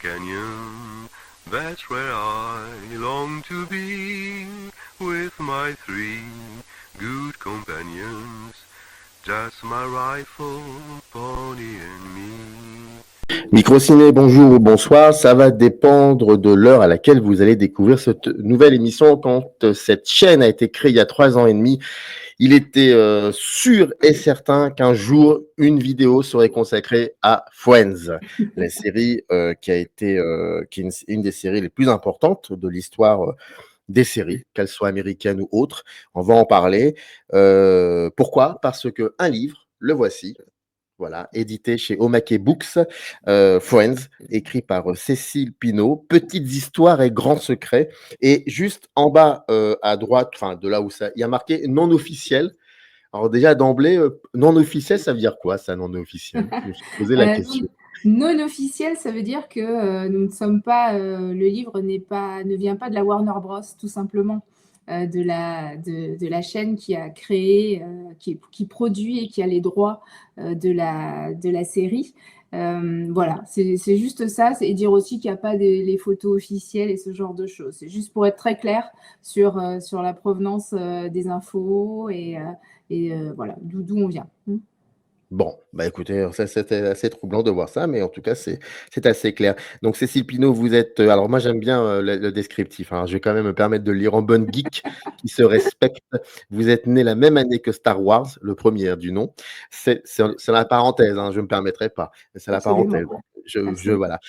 canyon, that's where I long to be, with my three good companions, just my rifle, pony and me. Microciné, bonjour ou bonsoir, ça va dépendre de l'heure à laquelle vous allez découvrir cette nouvelle émission. Quand cette chaîne a été créée il y a 3 ans et demi, il était sûr et certain qu'un jour, une vidéo serait consacrée à Friends, la série qui est une des séries les plus importantes de l'histoire des séries, qu'elles soient américaines ou autres. On va en parler. Pourquoi ? Parce qu'un livre, le voici. Voilà, édité chez Omake Books, Friends, écrit par Cécile Pinault, Petites histoires et grands secrets. Et juste en bas à droite, enfin de là où ça, il y a marqué non officiel. Alors déjà d'emblée, non officiel, ça veut dire quoi ça, non officiel? Je me suis posé la question. Non officiel, ça veut dire que nous ne sommes pas, le livre ne vient pas de la Warner Bros, tout simplement, de la chaîne qui a créé, qui produit et qui a les droits de la série. Voilà, c'est juste ça, et dire aussi qu'il n'y a pas les photos officielles et ce genre de choses. C'est juste pour être très clair sur la provenance des infos et voilà, d'où on vient. Bon, bah écoutez, ça c'était assez troublant de voir ça, mais en tout cas, c'est assez clair. Donc Cécile Pinault, vous êtes, alors moi j'aime bien le descriptif, hein. Je vais quand même me permettre de le lire en bonne geek qui se respecte. Vous êtes né la même année que Star Wars, le premier du nom. C'est la parenthèse, hein, je ne me permettrai pas. C'est la Absolument. parenthèse. Absolument. Voilà.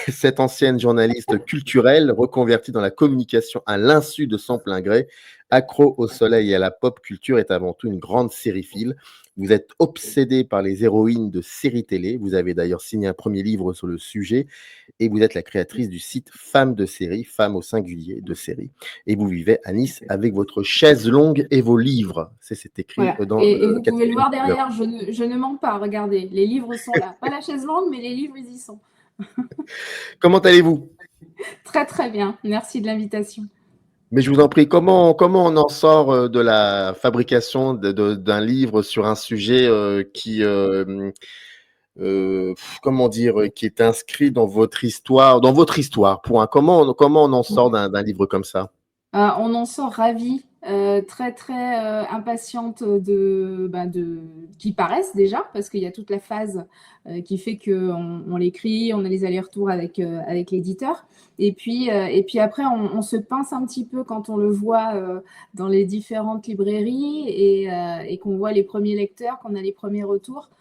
Cette ancienne journaliste culturelle, reconvertie dans la communication à l'insu de son plein gré, accro au soleil et à la pop culture, est avant tout une grande sériephile. Vous êtes obsédé par les héroïnes de séries télé. Vous avez d'ailleurs signé un premier livre sur le sujet et vous êtes la créatrice du site Femmes de série, Femmes au singulier de série. Et vous vivez à Nice avec votre chaise longue et vos livres. C'est écrit Voilà. dans Et vous pouvez le quatrième voir couleur. derrière, je ne mens pas, regardez, les livres sont là. Pas la chaise longue, mais les livres, ils y sont. Comment allez-vous ? Très très bien, merci de l'invitation. Mais je vous en prie, comment on en sort de la fabrication d'un livre sur un sujet comment dire, qui est inscrit dans votre histoire, point. Comment on en sort d'un livre comme ça? On en sort ravis, très très impatiente qu'ils paraissent déjà, parce qu'il y a toute la phase qui fait qu'on l'écrit, on a les allers-retours avec l'éditeur. Et puis après, on se pince un petit peu quand on le voit dans les différentes librairies et qu'on voit les premiers lecteurs, qu'on a les premiers retours.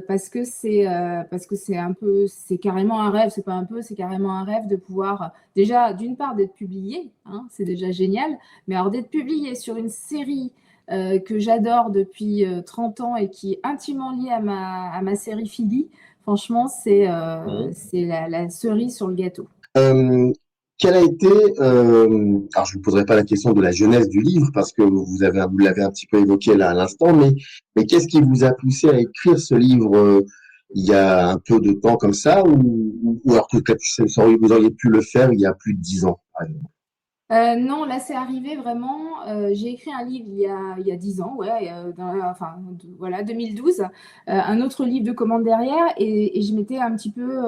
Parce que c'est carrément un rêve, c'est pas un peu, c'est carrément un rêve de pouvoir, déjà, d'une part, d'être publié, hein, c'est déjà génial, mais alors d'être publié sur une série que j'adore depuis 30 ans et qui est intimement liée à ma série Philly, franchement, c'est la cerise sur le gâteau. Quelle a été, alors je ne vous poserai pas la question de la jeunesse du livre parce que vous l'avez un petit peu évoqué là à l'instant, mais qu'est-ce qui vous a poussé à écrire ce livre il y a un peu de temps comme ça ou alors que vous auriez pu le faire il y a plus de 10 ans, par exemple? Non, là, c'est arrivé vraiment. J'ai écrit un livre il y a 10 ans, ouais, voilà, 2012. Un autre livre de commande derrière, et je m'étais un petit peu,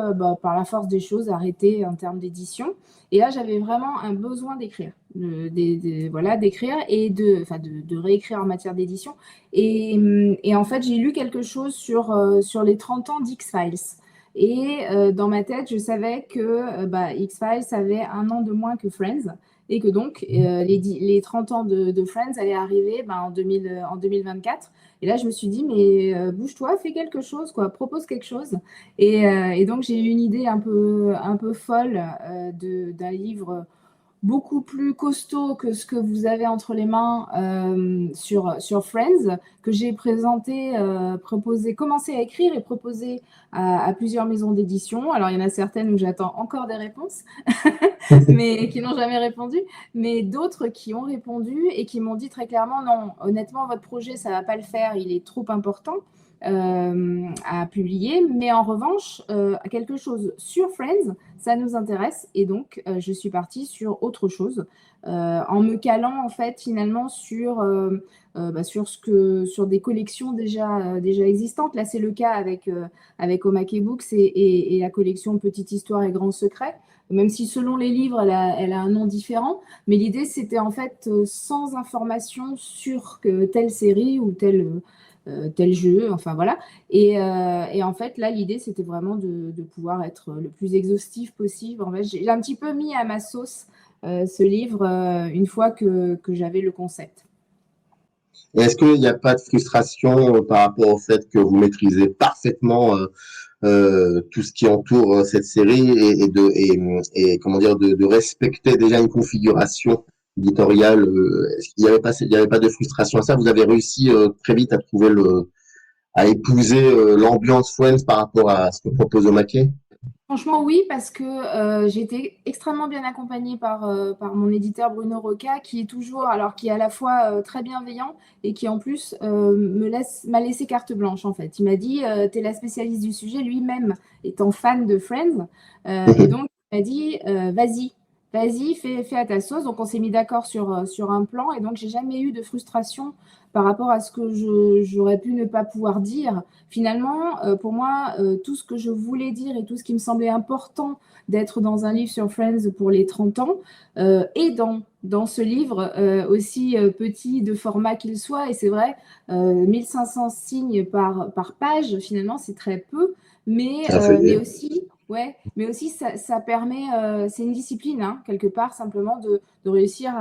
par la force des choses, arrêtée en termes d'édition. Et là, j'avais vraiment un besoin d'écrire, d'écrire et de réécrire en matière d'édition. Et en fait, j'ai lu quelque chose sur les 30 ans d'X-Files. Et dans ma tête, je savais que X-Files avait 1 an de moins que Friends. Et que donc, les 30 ans de Friends allaient arriver en 2024. Et là, je me suis dit, mais bouge-toi, fais quelque chose, quoi, propose quelque chose. Et donc, j'ai eu une idée un peu folle d'un livre beaucoup plus costaud que ce que vous avez entre les mains sur Friends, que j'ai commencé à écrire et proposé à plusieurs maisons d'édition. Alors, il y en a certaines où j'attends encore des réponses, mais qui n'ont jamais répondu, mais d'autres qui ont répondu et qui m'ont dit très clairement, non, honnêtement, votre projet, ça ne va pas le faire, il est trop important. à publier, mais en revanche, quelque chose sur Friends, ça nous intéresse, et donc je suis partie sur autre chose, en me calant en fait finalement sur des collections déjà existantes. Là, c'est le cas avec Omake Books et la collection Petite Histoire et Grand Secret, même si selon les livres, elle a un nom différent. Mais l'idée, c'était en fait sans information sur telle série ou tel jeu, enfin voilà. Et en fait, là, l'idée, c'était vraiment de pouvoir être le plus exhaustif possible. En fait, j'ai un petit peu mis à ma sauce ce livre une fois que j'avais le concept. Et est-ce qu'il n'y a pas de frustration par rapport au fait que vous maîtrisez parfaitement tout ce qui entoure cette série et comment dire de respecter déjà une configuration éditoriale? Est-ce qu'il n'y avait pas de frustration à ça? Vous avez réussi très vite à trouver à épouser l'ambiance Friends par rapport à ce que propose Omake? Franchement, oui, parce que j'ai été extrêmement bien accompagnée par mon éditeur Bruno Roca, qui est toujours, alors qui est à la fois très bienveillant et qui en plus m'a laissé carte blanche en fait. Il m'a dit, tu es la spécialiste du sujet, lui-même étant fan de Friends, et donc il m'a dit, vas-y, fais à ta sauce. Donc on s'est mis d'accord sur un plan, et donc j'ai jamais eu de frustration par rapport à ce que j'aurais pu ne pas pouvoir dire. Finalement, pour moi, tout ce que je voulais dire et tout ce qui me semblait important d'être dans un livre sur Friends pour les 30 ans est dans ce livre, aussi petit de format qu'il soit. Et c'est vrai, 1500 signes par page, finalement, c'est très peu. Mais, À mais feuilleter. aussi, ouais, mais aussi ça permet, c'est une discipline, hein, quelque part, simplement de réussir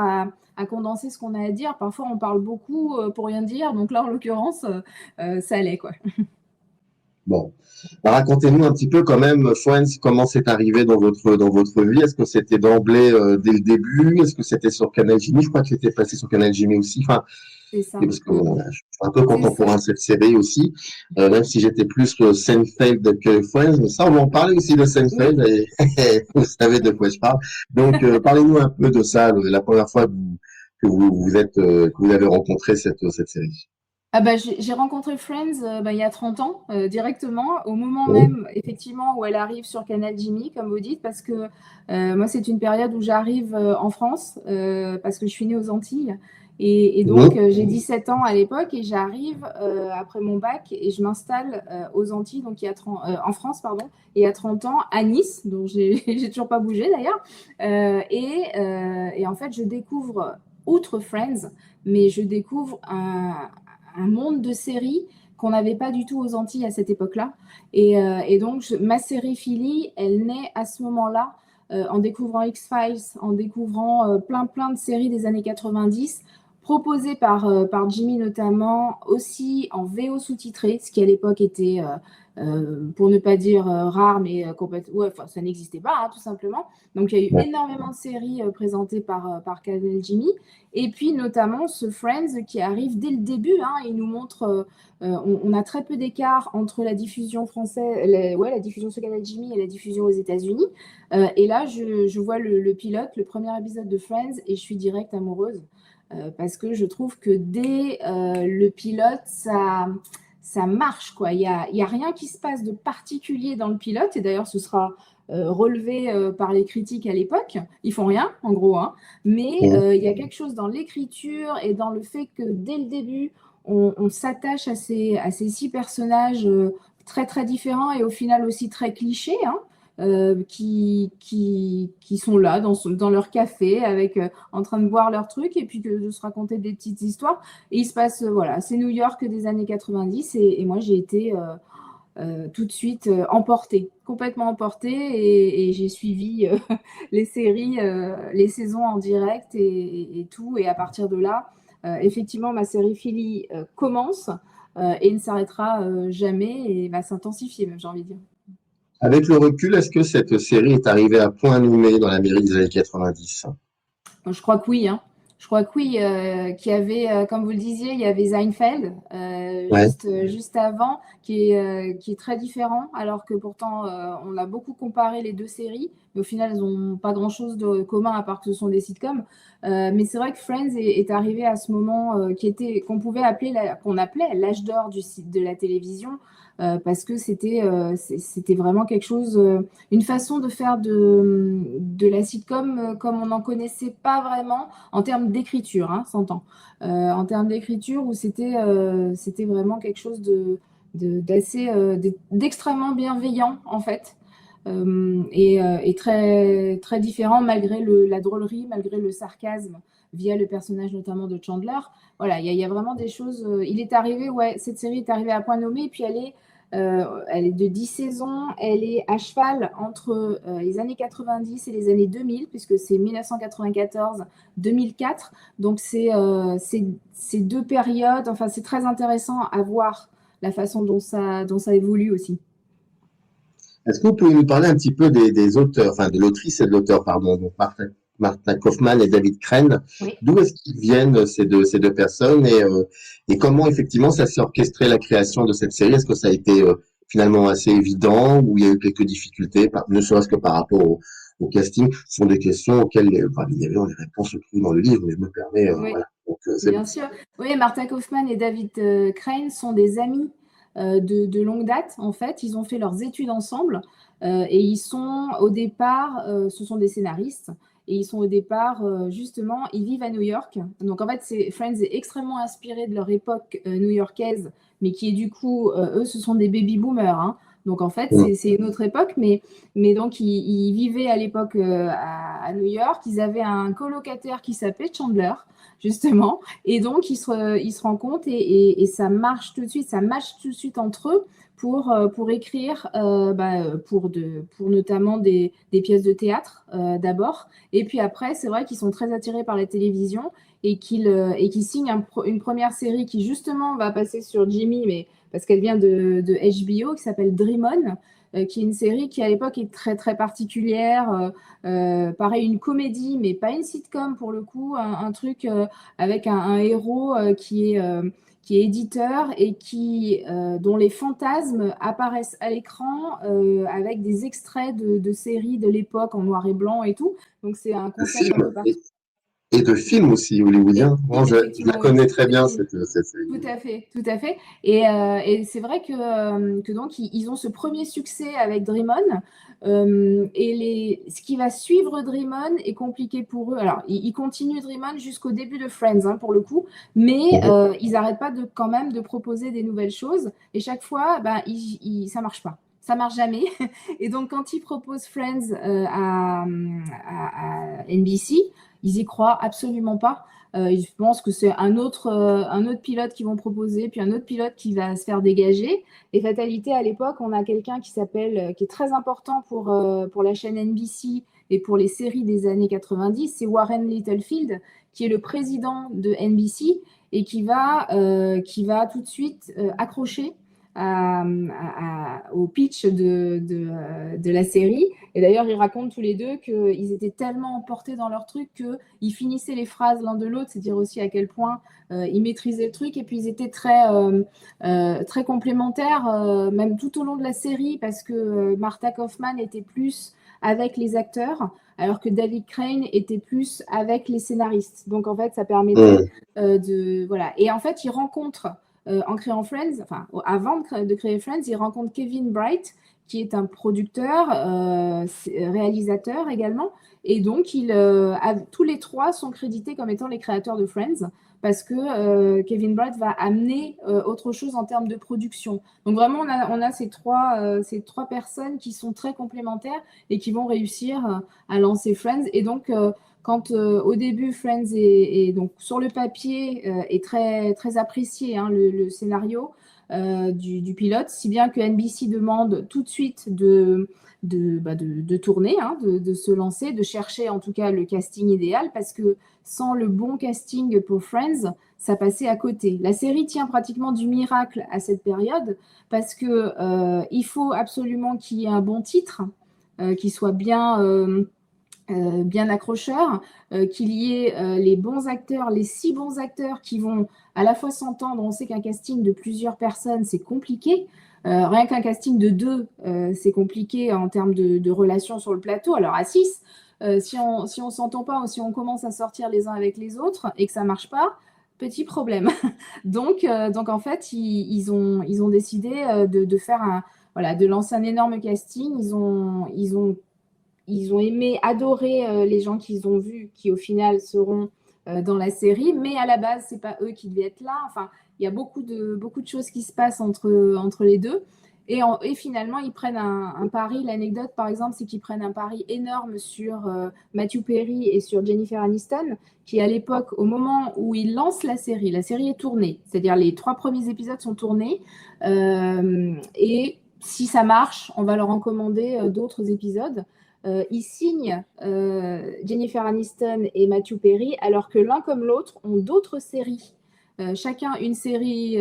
à condenser ce qu'on a à dire. Parfois, on parle beaucoup pour rien dire. Donc là, en l'occurrence, ça allait, quoi. Bon, bah, racontez-nous un petit peu quand même, Friends, comment c'est arrivé dans votre vie? Est-ce que c'était d'emblée dès le début? Est-ce que c'était sur Canal Jimmy? Je crois que c'était passé sur Canal Jimmy aussi. Enfin, C'est ça. parce que je suis un peu C'est ça. contemporain de cette série aussi, même si j'étais plus Seinfeld que Friends. Mais ça, on va en parler aussi de Oui. Seinfeld. Et vous savez de quoi je parle. Donc, parlez-nous un peu de ça, la première fois que vous avez rencontré cette série. Ah bah, j'ai rencontré Friends il y a 30 ans, directement, au moment Oui. même, effectivement, où elle arrive sur Canal Jimmy, comme vous dites, parce que moi, c'est une période où j'arrive en France, parce que je suis née aux Antilles. Et donc, Mhm. j'ai 17 ans à l'époque, et j'arrive après mon bac, et je m'installe aux Antilles, donc en France, pardon, et il y a 30 ans, à Nice, dont j'ai toujours pas bougé d'ailleurs. Et en fait, je découvre, outre Friends, mais je découvre un monde de séries qu'on n'avait pas du tout aux Antilles à cette époque-là. Et donc, ma série Philly, elle naît à ce moment-là, en découvrant X-Files, en découvrant plein de séries des années 90, proposées par Jimmy notamment, aussi en VO sous-titré, ce qui à l'époque était, pour ne pas dire rare, mais complètement, ouais, ça n'existait pas, hein, tout simplement. Donc, il y a eu Ouais. énormément de séries présentées par Canal Jimmy. Et puis notamment ce Friends qui arrive dès le début, hein, il nous montre, on a très peu d'écart entre la diffusion française, la diffusion sur Canal Jimmy et la diffusion aux États-Unis. Et là, je vois le pilote, le premier épisode de Friends, et je suis direct amoureuse parce que je trouve que dès le pilote, ça marche, quoi. Il y a rien qui se passe de particulier dans le pilote, et d'ailleurs, ce sera relevé par les critiques à l'époque. Ils font rien, en gros, hein. Mais Mhm. il y a quelque chose dans l'écriture et dans le fait que dès le début, on s'attache à ces 6 personnages très très différents et au final aussi très clichés, hein, qui sont là dans leur café avec, en train de boire leur truc et puis de se raconter des petites histoires. Et il se passe, voilà, c'est New York des années 90 et moi j'ai été tout de suite emportée, complètement emportée et j'ai suivi les séries, les saisons en direct et tout. Et à partir de là, effectivement, ma série Philly commence et ne s'arrêtera jamais et va s'intensifier, même, j'ai envie de dire. Avec le recul, est-ce que cette série est arrivée à point nommé dans l'Amérique des années 90? Je crois que oui, hein. Je crois que oui, qu'il y avait, comme vous le disiez, il y avait Seinfeld Ouais. juste avant, qui est très différent, alors que pourtant on a beaucoup comparé les deux séries, mais au final elles n'ont pas grand-chose de commun à part que ce sont des sitcoms. Mais c'est vrai que Friends est arrivé à ce moment qu'on appelait l'âge d'or de la télévision, parce que c'était vraiment quelque chose, une façon de faire de la sitcom comme on n'en connaissait pas vraiment en termes d'écriture, hein, s'entend. En termes d'écriture, où c'était vraiment quelque chose d'extrêmement bienveillant, en fait, et très, très différent, malgré la drôlerie, malgré le sarcasme, via le personnage notamment de Chandler. Voilà, il y a vraiment des choses. Il est arrivé, ouais, cette série est arrivée à point nommé, et puis elle est de 10 saisons, elle est à cheval entre les années 90 et les années 2000, puisque c'est 1994-2004. Donc, c'est deux périodes, enfin, c'est très intéressant à voir la façon dont ça évolue aussi. Est-ce que vous pouvez nous parler un petit peu des auteurs, enfin de l'autrice et de l'auteur, pardon, donc Martha Kaufman et David Crane. Oui. D'où est-ce qu'ils viennent ces deux personnes et comment effectivement ça s'est orchestré la création de cette série? Est-ce que ça a été finalement assez évident ou il y a eu quelques difficultés, ne serait-ce que par rapport au casting? Ce sont des questions auxquelles il y avait les réponses se trouvent dans le livre, mais je me permets, Oui, voilà. Donc, bien sûr. Oui, Martha Kaufman et David Crane sont des amis de longue date, en fait. Ils ont fait leurs études ensemble et ils sont au départ, ce sont des scénaristes, et ils sont au départ, justement, ils vivent à New York. Donc, en fait, Friends est extrêmement inspiré de leur époque new-yorkaise, mais qui est du coup, eux, ce sont des baby-boomers, hein. Donc, en fait, c'est une autre époque, mais donc, ils vivaient à l'époque à New York. Ils avaient un colocataire qui s'appelait Chandler, justement. Et donc, ils se rencontrent et ça marche tout de suite, ça match tout de suite entre eux pour écrire, pour notamment des pièces de théâtre d'abord. Et puis après, c'est vrai qu'ils sont très attirés par la télévision et qu'ils signent une première série qui justement va passer sur Jimmy, mais parce qu'elle vient de HBO, qui s'appelle Dream On, qui est une série qui à l'époque est très très particulière. Pareil, une comédie, mais pas une sitcom pour le coup, un truc avec un héros qui est éditeur et dont les fantasmes apparaissent à l'écran avec des extraits de séries de l'époque en noir et blanc et tout. Donc c'est un de concept un peu films particulier. et de films aussi hollywoodiens. Moi, je la Effectivement, oui. connais très bien cette série. Tout à fait, tout à fait. Et c'est vrai que donc ils ont ce premier succès avec Dream On, et ce qui va suivre Dream On est compliqué pour eux. Alors, ils continuent Dream On jusqu'au début de Friends, hein, pour le coup, mais ils n'arrêtent pas quand même de proposer des nouvelles choses. Et chaque fois, ça marche pas. Ça marche jamais. Et donc, quand ils proposent Friends à NBC, ils y croient absolument pas. Je pense que c'est un autre pilote qu'ils vont proposer, puis un autre pilote qui va se faire dégager. Et fatalité, à l'époque, on a quelqu'un qui est très important pour la chaîne NBC et pour les séries des années 90, c'est Warren Littlefield, qui est le président de NBC et qui va tout de suite accrocher au pitch de la série. Et d'ailleurs, ils racontent tous les deux qu'ils étaient tellement emportés dans leur truc qu'ils finissaient les phrases l'un de l'autre. C'est dire aussi à quel point ils maîtrisaient le truc. Et puis, ils étaient très complémentaires, même tout au long de la série, parce que Martha Kaufman était plus avec les acteurs, alors que David Crane était plus avec les scénaristes. Donc, en fait, ça permettait Voilà. Et en fait, ils rencontrent, en créant Friends, enfin, avant de créer Friends, ils rencontrent Kevin Bright, qui est un producteur, réalisateur également. Et donc, tous les trois sont crédités comme étant les créateurs de Friends, parce que Kevin Bright va amener autre chose en termes de production. Donc vraiment, on a ces trois personnes qui sont très complémentaires et qui vont réussir à lancer Friends. Et donc, quand au début, Friends est donc sur le papier est très, très apprécié, hein, le scénario du pilote, si bien que NBC demande tout de suite de tourner, hein, de se lancer, de chercher en tout cas le casting idéal, parce que sans le bon casting pour Friends, ça passait à côté. La série tient pratiquement du miracle à cette période, parce que il faut absolument qu'il y ait un bon titre, qui soit bien bien accrocheur, qu'il y ait les bons acteurs, les 6 bons acteurs qui vont à la fois s'entendre. On sait qu'un casting de plusieurs personnes, c'est compliqué. Rien qu'un casting de 2, c'est compliqué en termes de relations sur le plateau. Alors à 6, si on s'entend pas ou si on commence à sortir les uns avec les autres et que ça marche pas, petit problème. Donc en fait, ils ont décidé de faire de lancer un énorme casting. Ils ont aimé, adoré les gens qu'ils ont vus, qui au final seront dans la série, mais à la base, c'est pas eux qui devaient être là. Enfin, il y a beaucoup de choses qui se passent entre les deux. Et finalement, ils prennent un pari. L'anecdote, par exemple, c'est qu'ils prennent un pari énorme sur Matthew Perry et sur Jennifer Aniston, qui à l'époque, au moment où ils lancent la série est tournée, c'est-à-dire les 3 premiers épisodes sont tournés, et si ça marche, on va leur en commander d'autres épisodes. Ils signent Jennifer Aniston et Matthew Perry, alors que l'un comme l'autre ont d'autres séries. Chacun une série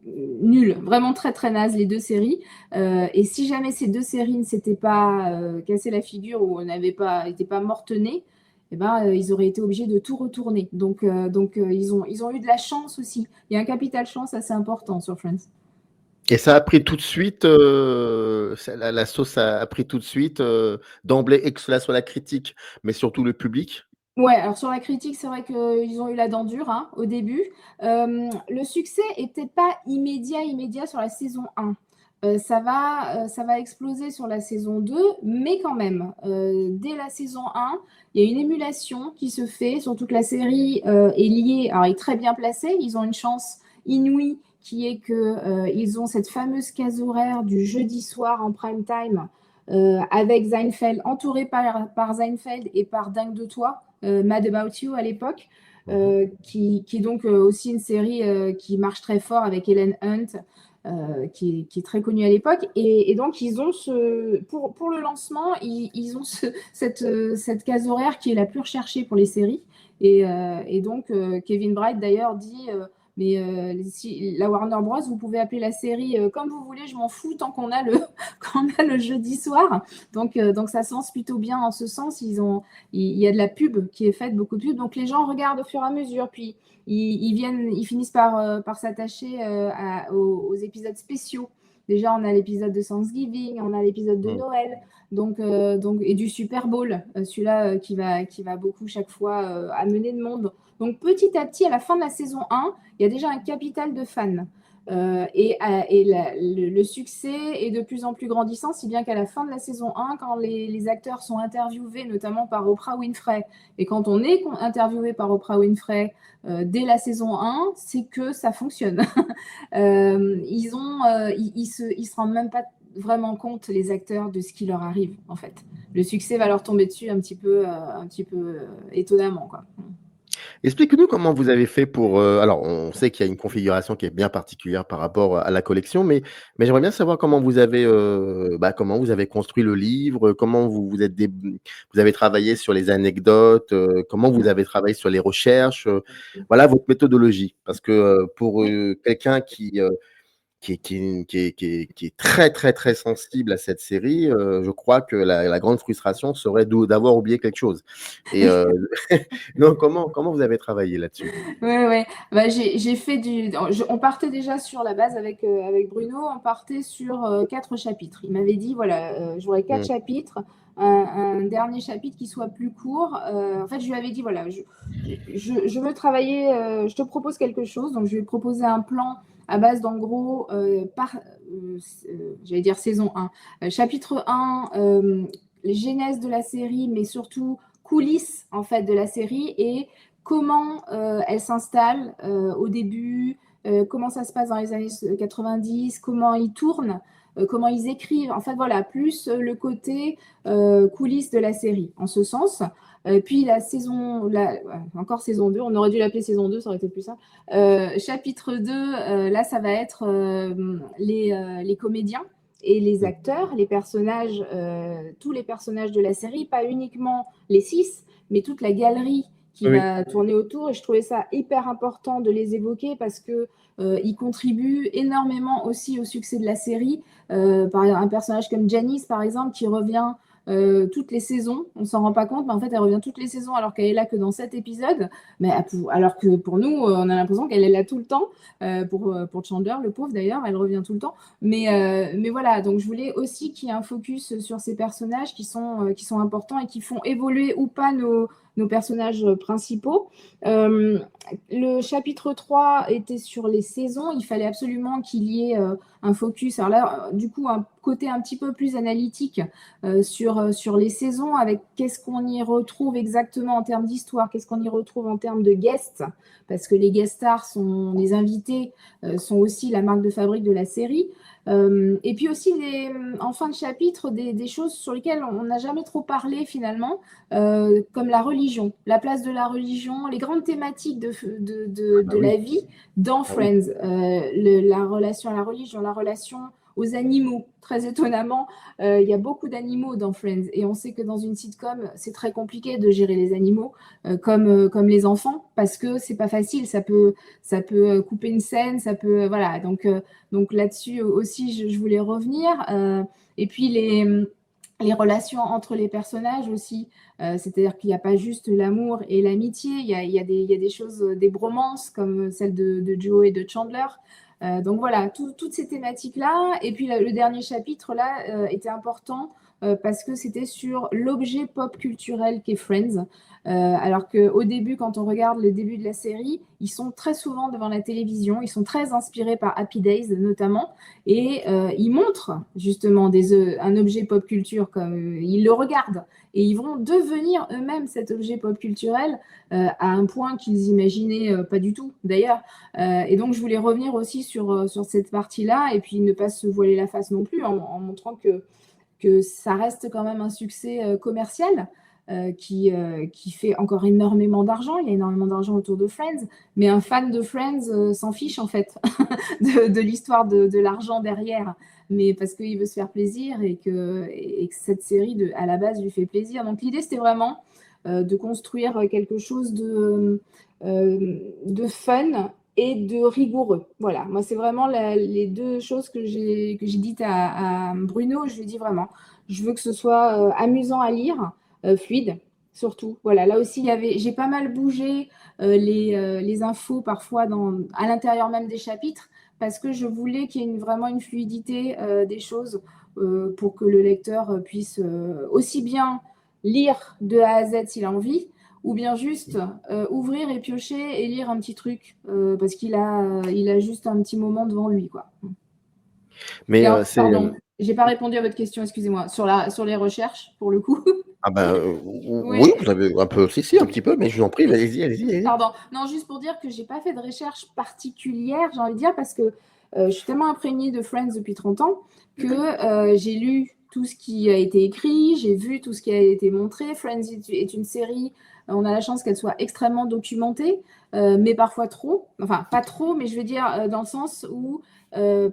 nulle, vraiment très très naze, les 2 séries. Et si jamais ces 2 séries ne s'étaient pas cassé la figure ou n'étaient pas mortenées, eh ben, ils auraient été obligés de tout retourner. Donc ils ont eu de la chance aussi. Il y a un capital chance assez important sur Friends. Et ça a pris tout de suite, la sauce a pris tout de suite, d'emblée, et que cela soit la critique, mais surtout le public? Ouais, alors sur la critique, c'est vrai qu'ils ont eu la dent dure hein, au début. Le succès est peut-être pas immédiat sur la saison 1. Ça va exploser sur la saison 2, mais quand même, dès la saison 1, il y a une émulation qui se fait, surtout que la série est liée, alors elle est très bien placée, ils ont une chance inouïe qui est qu'ils ont cette fameuse case horaire du jeudi soir en prime time avec Seinfeld, entouré par Seinfeld et par Dingue de toi, Mad About You à l'époque, qui est donc aussi une série qui marche très fort avec Helen Hunt, qui est très connue à l'époque. Et donc, ils ont pour le lancement, ils ont cette case horaire qui est la plus recherchée pour les séries. Et donc, Kevin Bright, d'ailleurs, dit mais la Warner Bros, vous pouvez appeler la série comme vous voulez, je m'en fous tant qu'on a le jeudi soir. Donc ça se lance plutôt bien en ce sens. Il y a de la pub qui est faite, beaucoup de pub. Donc les gens regardent au fur et à mesure. Puis ils finissent par s'attacher aux épisodes spéciaux. Déjà, on a l'épisode de Thanksgiving, on a l'épisode de Noël, et du Super Bowl, celui-là qui va beaucoup chaque fois amener de monde. Donc petit à petit, à la fin de la saison 1, il y a déjà un capital de fans. Le succès est de plus en plus grandissant, si bien qu'à la fin de la saison 1, quand les acteurs sont interviewés, notamment par Oprah Winfrey, et quand on est interviewé par Oprah Winfrey dès la saison 1, c'est que ça fonctionne. Ils se rendent même pas vraiment compte, les acteurs, de ce qui leur arrive, en fait. Le succès va leur tomber dessus un petit peu étonnamment, quoi. Explique-nous comment vous avez fait pour, alors on sait qu'il y a une configuration qui est bien particulière par rapport à la collection, mais j'aimerais bien savoir comment vous avez, comment vous avez construit le livre, comment vous avez travaillé sur les anecdotes, comment vous avez travaillé sur les recherches, voilà votre méthodologie. Parce que, pour, quelqu'un qui est très, très, très sensible à cette série, je crois que la grande frustration serait d'avoir oublié quelque chose. Et donc comment vous avez travaillé là-dessus? Ouais. Bah, j'ai fait on partait déjà sur la base avec Bruno, on partait sur 4 chapitres. Il m'avait dit, voilà, j'aurais 4 chapitres, un dernier chapitre qui soit plus court. En fait, je lui avais dit, voilà, je veux travailler, je te propose quelque chose. Donc, je lui ai proposé un plan à base d'en gros, j'allais dire saison 1. Chapitre 1, les genèses de la série, mais surtout coulisses en fait de la série et comment elle s'installe au début, comment ça se passe dans les années 90, comment ils tournent, comment ils écrivent. En fait, voilà, plus le côté coulisses de la série, en ce sens. Puis encore saison 2, on aurait dû l'appeler saison 2, ça aurait été plus simple. Chapitre 2, là, ça va être les comédiens et les acteurs, les personnages, tous les personnages de la série, pas uniquement les 6, mais toute la galerie qui va tourner autour. Et je trouvais ça hyper important de les évoquer parce qu'ils contribuent énormément aussi au succès de la série. Par un personnage comme Janice, par exemple, qui revient toutes les saisons. On ne s'en rend pas compte, mais en fait, elle revient toutes les saisons alors qu'elle est là que dans 7 épisodes. Mais alors que pour nous, on a l'impression qu'elle est là tout le temps. Pour Chandler, le pauvre d'ailleurs, elle revient tout le temps. Mais voilà, donc je voulais aussi qu'il y ait un focus sur ces personnages qui sont importants et qui font évoluer ou pas nos personnages principaux. Le chapitre 3 était sur les saisons. Il fallait absolument qu'il y ait un focus. Alors là, du coup, un côté un petit peu plus analytique sur les saisons, avec qu'est-ce qu'on y retrouve exactement en termes d'histoire, qu'est-ce qu'on y retrouve en termes de guests, parce que les guest stars, les invités, sont aussi la marque de fabrique de la série. Et puis aussi, en fin de chapitre, des choses sur lesquelles on n'a jamais trop parlé finalement, comme la religion, la place de la religion, les grandes thématiques de la vie dans Friends, la relation à la religion, la relation aux animaux. Très étonnamment, il y a beaucoup d'animaux dans Friends et on sait que dans une sitcom, c'est très compliqué de gérer les animaux comme les enfants parce que c'est pas facile, ça peut couper une scène, ça peut voilà. Donc là-dessus aussi, je voulais revenir. Et puis les relations entre les personnages aussi, c'est-à-dire qu'il n'y a pas juste l'amour et l'amitié, il y a des choses, des bromances comme celle de Joe et de Chandler. Donc voilà, toutes ces thématiques-là. Et puis le dernier chapitre, là, était important parce que c'était sur l'objet pop culturel qu'est Friends. Alors qu'au début, quand on regarde le début de la série, ils sont très souvent devant la télévision, ils sont très inspirés par Happy Days notamment, et ils montrent justement un objet pop culture, comme ils le regardent, et ils vont devenir eux-mêmes cet objet pop culturel à un point qu'ils imaginaient pas du tout d'ailleurs. Et donc je voulais revenir aussi sur cette partie-là, et puis ne pas se voiler la face non plus en montrant que ça reste quand même un succès commercial qui fait encore énormément d'argent. Il y a énormément d'argent autour de Friends, mais un fan de Friends s'en fiche en fait de l'histoire de l'argent derrière, mais parce qu'il veut se faire plaisir et que cette série à la base lui fait plaisir. Donc l'idée c'était vraiment de construire quelque chose de fun et de rigoureux. Voilà, moi c'est vraiment les deux choses que j'ai dites à Bruno. Je lui dis vraiment, je veux que ce soit amusant à lire, fluide surtout. Voilà, là aussi j'ai pas mal bougé les infos parfois à l'intérieur même des chapitres parce que je voulais qu'il y ait vraiment une fluidité des choses pour que le lecteur puisse aussi bien lire de A à Z s'il a envie, ou bien juste ouvrir et piocher et lire un petit truc parce qu'il a juste un petit moment devant lui, quoi. Mais pardon, j'ai pas répondu à votre question, excusez-moi, sur les recherches pour le coup. Ah ben oui, vous avez un peu, si, un petit peu, mais je vous en prie, allez-y. Pardon, non, juste pour dire que j'ai pas fait de recherche particulière, j'ai envie de dire, parce que je suis tellement imprégnée de Friends depuis 30 ans que j'ai lu tout ce qui a été écrit, j'ai vu tout ce qui a été montré. Friends est une série, on a la chance qu'elle soit extrêmement documentée, mais parfois trop. Enfin, pas trop, mais je veux dire dans le sens où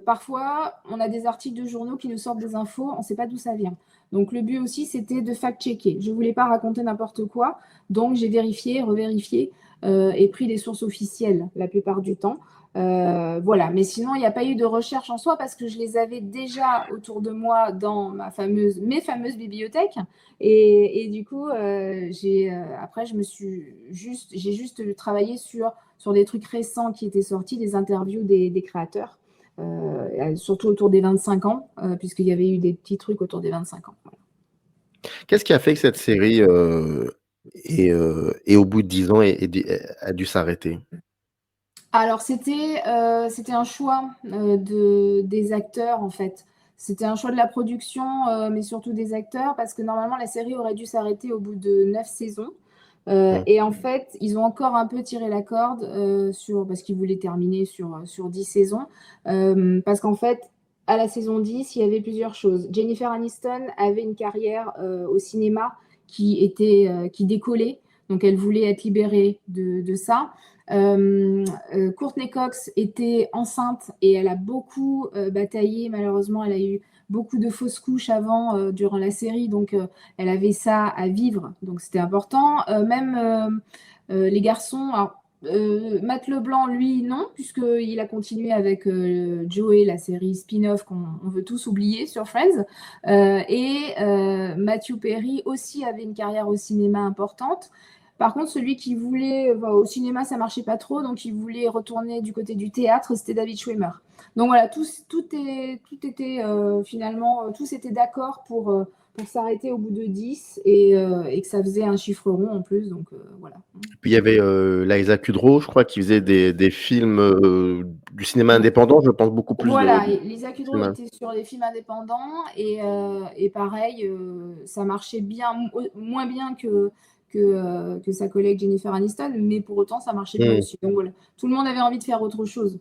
parfois on a des articles de journaux qui nous sortent des infos, on ne sait pas d'où ça vient. Donc le but aussi, c'était de fact-checker. Je ne voulais pas raconter n'importe quoi, donc j'ai vérifié, revérifié et pris des sources officielles la plupart du temps. Voilà, mais sinon, il n'y a pas eu de recherche en soi parce que je les avais déjà autour de moi dans mes fameuses bibliothèques. Et du coup, après, j'ai juste travaillé sur des trucs récents qui étaient sortis, des interviews des créateurs, surtout autour des 25 ans, puisqu'il y avait eu des petits trucs autour des 25 ans. Voilà. Qu'est-ce qui a fait que cette série, au bout de 10 ans, a dû s'arrêter? Alors, c'était un choix des acteurs, en fait. C'était un choix de la production, mais surtout des acteurs, parce que normalement, la série aurait dû s'arrêter au bout de 9 saisons. Et en fait, ils ont encore un peu tiré la corde parce qu'ils voulaient terminer sur 10 saisons. Parce qu'en fait, à la saison 10, il y avait plusieurs choses. Jennifer Aniston avait une carrière au cinéma qui décollait. Donc, elle voulait être libérée de ça. Courtney Cox était enceinte et elle a beaucoup bataillé. Malheureusement, elle a eu beaucoup de fausses couches durant la série, donc elle avait ça à vivre, donc c'était important. Même les garçons, alors, Matt Leblanc, lui, non, puisqu'il a continué avec Joey, la série spin-off qu'on veut tous oublier sur Friends. Matthew Perry aussi avait une carrière au cinéma importante. Par contre, celui qui voulait, au cinéma, ça marchait pas trop, donc il voulait retourner du côté du théâtre, c'était David Schwimmer. Donc voilà, tout était finalement, tous étaient d'accord pour s'arrêter au bout de 10 et que ça faisait un chiffre rond en plus. Donc voilà. Puis il y avait Liza Kudrow, je crois, qui faisait des films du cinéma indépendant, je pense beaucoup plus Voilà, de Liza Kudrow cinéma. était sur les films indépendants et pareil, ça marchait bien, moins bien que sa collègue Jennifer Aniston, mais pour autant, ça marchait bien aussi. Donc voilà, tout le monde avait envie de faire autre chose.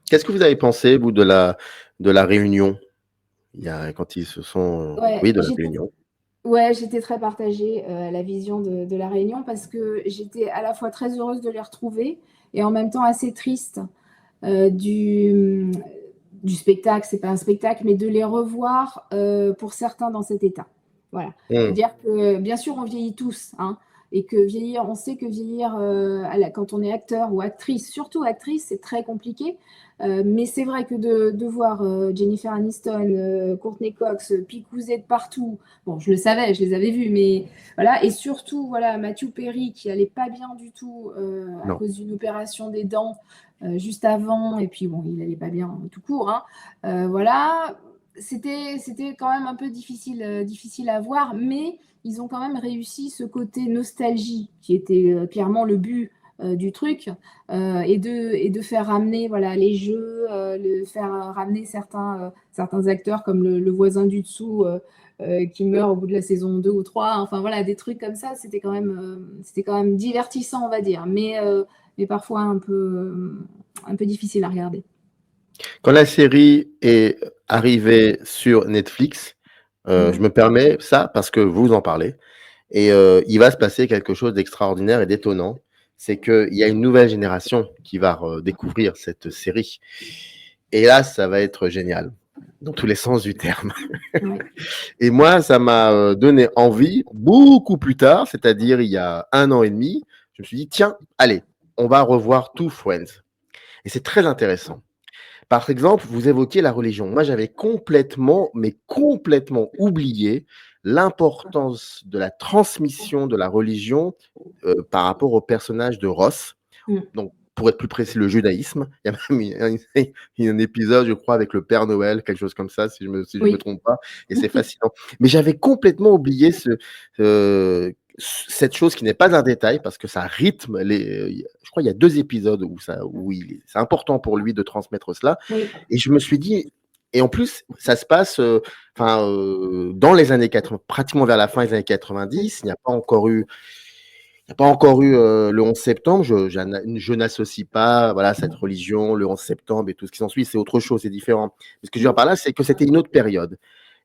Qu'est-ce que vous avez pensé, vous, de la réunion? Quand ils se sont... Ouais, Oui, de la réunion. Ouais, j'étais très partagée à la vision de la réunion parce que j'étais à la fois très heureuse de les retrouver et en même temps assez triste du spectacle. C'est pas un spectacle, mais de les revoir pour certains dans cet état. Voilà. C'est-à-dire que bien sûr, on vieillit tous, hein, et que vieillir, on sait que vieillir quand on est acteur ou actrice, surtout actrice, c'est très compliqué. Mais c'est vrai que de voir Jennifer Aniston, Courtney Cox picouser de partout, bon, je le savais, je les avais vus, mais voilà, et surtout, voilà, Matthew Perry qui allait pas bien du tout à cause d'une opération des dents juste avant, et puis bon, il allait pas bien tout court, hein. Voilà, c'était quand même un peu difficile à voir, mais ils ont quand même réussi ce côté nostalgie qui était clairement le but du truc et de faire ramener voilà, les jeux, faire ramener certains acteurs comme le voisin du dessous qui meurt au bout de la saison 2 ou 3. Enfin voilà, des trucs comme ça, c'était quand même divertissant, on va dire, mais parfois un peu difficile à regarder. Quand la série est arrivée sur Netflix, je me permets ça parce que vous en parlez, et il va se passer quelque chose d'extraordinaire et d'étonnant. C'est qu'il y a une nouvelle génération qui va découvrir cette série. Et là, ça va être génial, dans tous les sens du terme. Ouais. Et moi, ça m'a donné envie, beaucoup plus tard, c'est-à-dire il y a 1 an et demi, je me suis dit, tiens, allez, on va revoir tout Friends. Et c'est très intéressant. Par exemple, vous évoquiez la religion. Moi, j'avais complètement oublié l'importance de la transmission de la religion par rapport au personnage de Ross. Donc, pour être plus précis, le judaïsme. Il y a même un épisode, je crois, avec le Père Noël, quelque chose comme ça, si je me trompe pas. Et c'est fascinant. Mais j'avais complètement oublié cette chose qui n'est pas un détail parce que ça rythme je crois qu'il y a 2 épisodes où c'est important pour lui de transmettre cela. Et je me suis dit, et en plus, ça se passe dans les années 80, pratiquement vers la fin des années 90. Il n'y a pas encore eu le 11 septembre. Je n'associe pas voilà, cette religion, le 11 septembre et tout ce qui s'ensuit. C'est autre chose, c'est différent. Mais ce que je veux dire par là, c'est que c'était une autre période.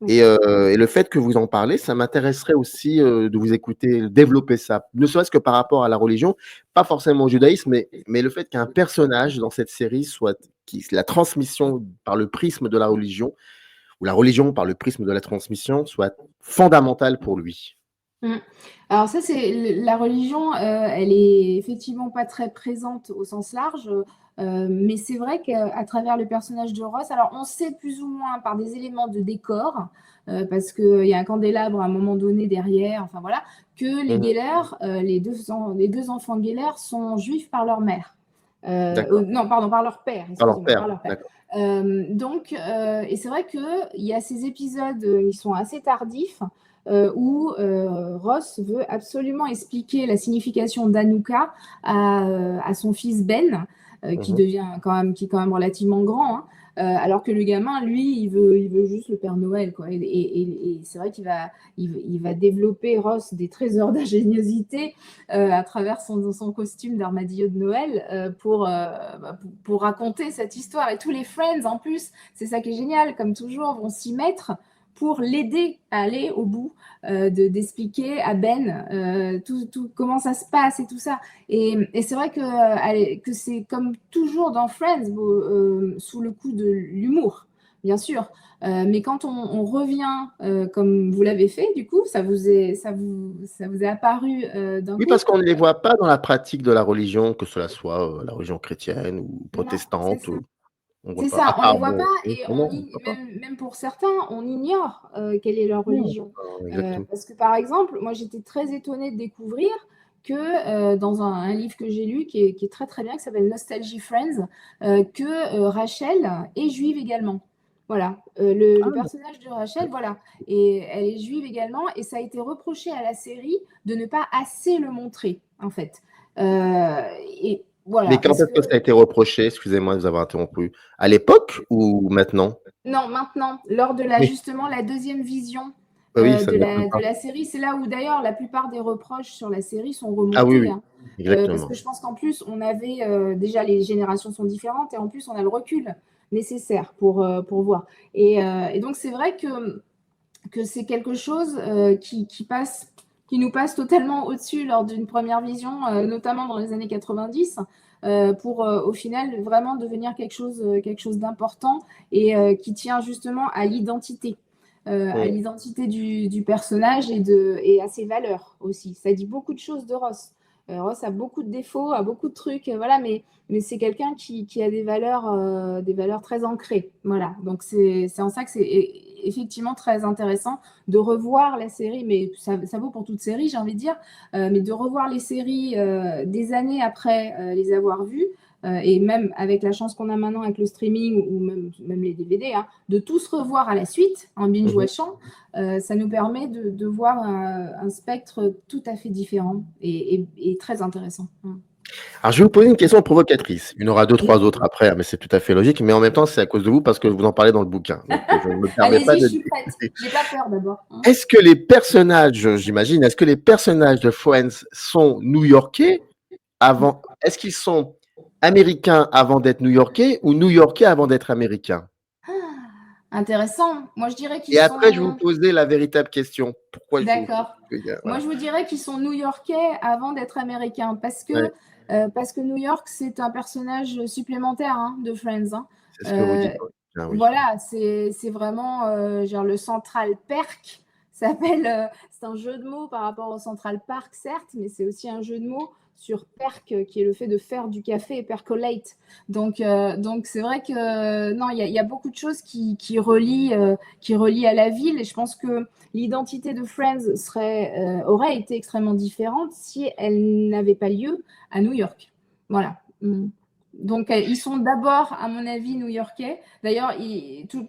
Et le fait que vous en parlez, ça m'intéresserait aussi de vous écouter développer ça, ne serait-ce que par rapport à la religion, pas forcément au judaïsme, mais le fait qu'un personnage dans cette série soit la transmission par le prisme de la religion, ou la religion par le prisme de la transmission, soit fondamentale pour lui. Alors ça, c'est la religion, elle est effectivement pas très présente au sens large, mais c'est vrai qu'à travers le personnage de Ross, alors on sait plus ou moins par des éléments de décor, parce qu'il y a un candélabre à un moment donné derrière, enfin voilà, que les Geller, les deux enfants Geller sont juifs par leur mère. Non, pardon, par leur père. Par leur Père. d'accord. Et c'est vrai qu'il y a ces épisodes, ils sont assez tardifs, où Ross veut absolument expliquer la signification d'Hanouka à son fils Ben, qui est quand même relativement grand, hein, alors que le gamin, lui, il veut juste le Père Noël, quoi. Et c'est vrai qu'il va développer, Ross, des trésors d'ingéniosité à travers son costume d'armadillo de Noël pour raconter cette histoire. Et tous les Friends, en plus, c'est ça qui est génial, comme toujours, vont s'y mettre pour l'aider à aller au bout, d'expliquer à Ben tout comment ça se passe et tout ça. Et c'est vrai que c'est comme toujours dans Friends, sous le coup de l'humour. bien sûr. Mais quand on revient, comme vous l'avez fait, du coup, ça vous est apparu d'un Oui, coup? parce qu'on ne les voit pas dans la pratique de la religion, que cela soit la religion chrétienne ou Non, c'est protestante. ça. On voit C'est pas. À ça, on les part, voit bon, pas oui, et non, on voit pas. même pour certains, on ignore quelle est leur Non, religion. exactement. Parce que par exemple, moi j'étais très étonnée de découvrir que dans un livre que j'ai lu qui est très très bien, qui s'appelle Nostalgie Friends, que Rachel est juive également. Voilà, le Ah, personnage de Rachel, voilà, et elle est juive également, et ça a été reproché à la série de ne pas assez le montrer, en fait. Et voilà, mais quand parce est-ce que que ça a été reproché? Excusez-moi de vous avoir interrompu. À l'époque ou maintenant? non, maintenant, lors de la Oui, justement la deuxième vision oui, ça ne m'étonne de pas. la série, c'est là où d'ailleurs la plupart des reproches sur la série sont Ah oui, remontés, oui, hein. Parce exactement. que je pense qu'en plus, on avait déjà les générations sont différentes et en plus, on a le recul nécessaire pour voir. Et donc, c'est vrai que c'est quelque chose qui nous passe totalement au-dessus lors d'une première vision, notamment dans les années 90, pour au final vraiment devenir quelque chose d'important et qui tient justement à Mm. l'identité du personnage et à ses valeurs aussi. Ça dit beaucoup de choses de Ross. Ross a beaucoup de défauts, a beaucoup de trucs, voilà, mais c'est quelqu'un qui a des valeurs très ancrées. Voilà, donc c'est en ça que c'est effectivement très intéressant de revoir la série, mais ça vaut pour toute série, j'ai envie de dire, mais de revoir les séries des années après les avoir vues, et même avec la chance qu'on a maintenant avec le streaming ou même les DVD, hein, de tous revoir à la suite en Mhm. binge-watchant, ça nous permet de voir un spectre tout à fait différent et très intéressant. Alors, je vais vous poser une question provocatrice. Il y en aura deux, trois Oui. autres après, mais c'est tout à fait logique. Mais en même temps, c'est à cause de vous parce que vous en parlez dans le bouquin. Donc, je ne me permets pas Allez-y, je de suis prête. discuter. J'ai pas peur d'abord, hein. Est-ce que les personnages, j'imagine, est-ce que les personnages de Friends sont new-yorkais avant, est-ce qu'ils sont américains avant d'être new-yorkais ou new-yorkais avant d'être américains? Intéressant. Moi, je dirais qu'ils Et après, je vais vous sont. poser la véritable question. Pourquoi il faut. D'accord. Moi, Voilà. je vous dirais qu'ils sont new-yorkais avant d'être américains Ouais, parce que New York, c'est un personnage supplémentaire hein, de Friends, hein. c'est ce que vous Euh, dites. Ah oui. voilà, c'est vraiment genre le Central Perk. C'est un jeu de mots par rapport au Central Park, certes, mais c'est aussi un jeu de mots sur perk, qui est le fait de faire du café et percolate. Donc c'est vrai que non, il y a beaucoup de choses qui relient à la ville et je pense que l'identité de Friends aurait été extrêmement différente si elle n'avait pas lieu à New York. Voilà. Donc, ils sont d'abord, à mon avis, new-yorkais. D'ailleurs,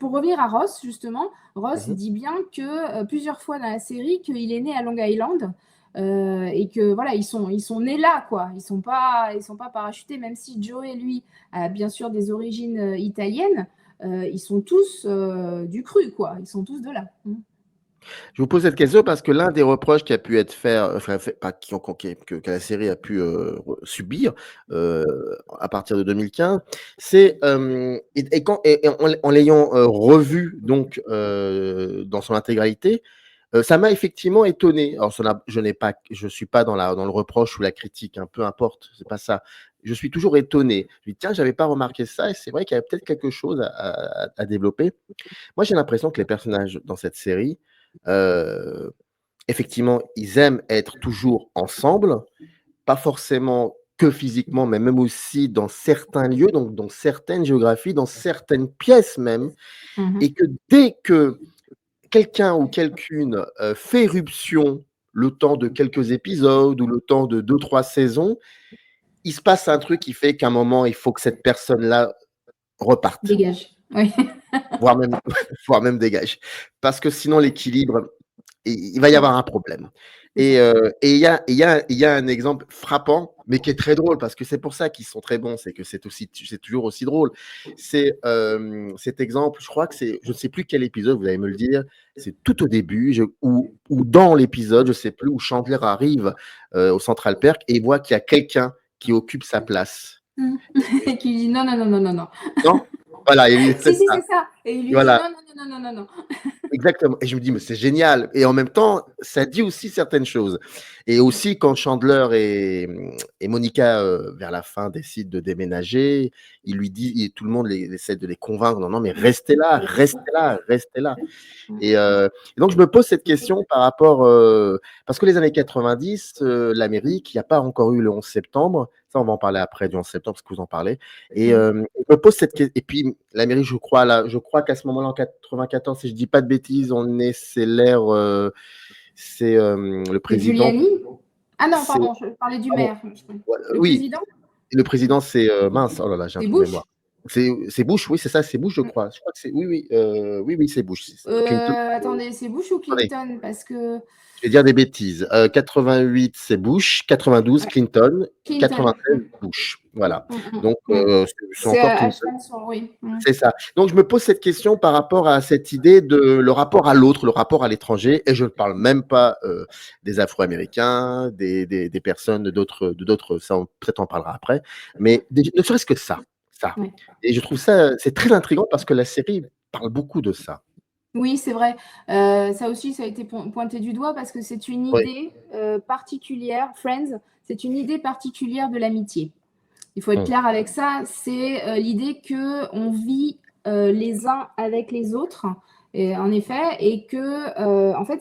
pour revenir à Ross, justement, Ross Mhm. dit bien que plusieurs fois dans la série qu'il est né à Long Island et que voilà, ils sont nés là, quoi. Ils sont pas parachutés, même si Joey, lui, a bien sûr des origines italiennes. Ils sont tous du cru, quoi. Ils sont tous de là. Je vous pose cette question parce que l'un des reproches qui a pu être fait, enfin, pas, que la série a pu subir à partir de 2015, c'est en l'ayant revu donc dans son intégralité, ça m'a effectivement étonné. Alors, je suis pas dans le reproche ou la critique, hein, peu importe, c'est pas ça. Je suis toujours étonné. Je me dis, tiens, j'avais pas remarqué ça, et c'est vrai qu'il y a peut-être quelque chose à développer. Moi, j'ai l'impression que les personnages dans cette série, heu, effectivement, ils aiment être toujours ensemble, pas forcément que physiquement, mais même aussi dans certains lieux, donc dans certaines géographies, dans certaines pièces même, Mhm. et que dès que quelqu'un ou quelqu'une, fait éruption, le temps de quelques épisodes ou le temps de deux, trois saisons, il se passe un truc qui fait qu'à un moment, il faut que cette personne-là reparte, Dégage. Oui. voire même voire même dégage. Parce que sinon l'équilibre, il va y avoir un problème. C'est ça. Et il y a un exemple frappant, mais qui est très drôle, parce que c'est pour ça qu'ils sont très bons, c'est que c'est toujours aussi drôle. C'est cet exemple, je crois que c'est, je ne sais plus quel épisode, vous allez me le dire, c'est tout au début, ou dans l'épisode, je ne sais plus, où Chandler arrive au Central Perk et il voit qu'il y a quelqu'un qui occupe sa place. Et qui dit non, non, non, non, non, non. Non? Voilà, c'est Si, si, ça. c'est ça. Et il lui dit Voilà. non, non, non, non, non, non. Exactement. Et je me dis, mais c'est génial. Et en même temps, ça dit aussi certaines choses. Et aussi, quand Chandler et Monica, vers la fin, décident de déménager, il lui dit, tout le monde essaie de les convaincre, non, non, mais restez là, restez là, restez là. Et donc, je me pose cette question par rapport, parce que les années 90, l'Amérique, il n'y a pas encore eu le 11 septembre. Ça, on va en parler après du 11 septembre, parce que vous en parlez. Et je me pose cette question. Et puis, l'Amérique, je crois qu'à ce moment-là, en 94, si je ne dis pas de bêtises, c'est l'ère, c'est le Et président. Giuliani? Ah non, C'est, pardon, je parlais du pardon, maire. Le oui, président? le président, c'est mince, oh là là, j'ai un C'est trou de Bush? mémoire. C'est Bush, oui, c'est ça, c'est Bush, je crois. Je crois que c'est, oui, c'est Bush. Clinton, Attendez, c'est Bush ou attendez. Clinton? Parce que Je vais dire des bêtises. 88, c'est Bush. 92, ouais, Clinton. Clinton. 93, Bush. Voilà. Mm. Donc, c'est C'est encore à Clinton. cheval sur, oui. C'est ça. Donc, je me pose cette question par rapport à cette idée de le rapport à l'autre, le rapport à l'étranger. Et je ne parle même pas des Afro-Américains, des personnes de d'autres. Ça, peut-être on parlera après. Mais ne serait-ce que ça. Ouais. Et je trouve ça, c'est très intriguant parce que la série parle beaucoup de ça. Oui, c'est vrai. Ça aussi, ça a été pointé du doigt parce que c'est une Oui. idée particulière. Friends, c'est une idée particulière de l'amitié. Il faut être clair avec ça. C'est l'idée qu'on vit les uns avec les autres, et, en effet, et que, en fait,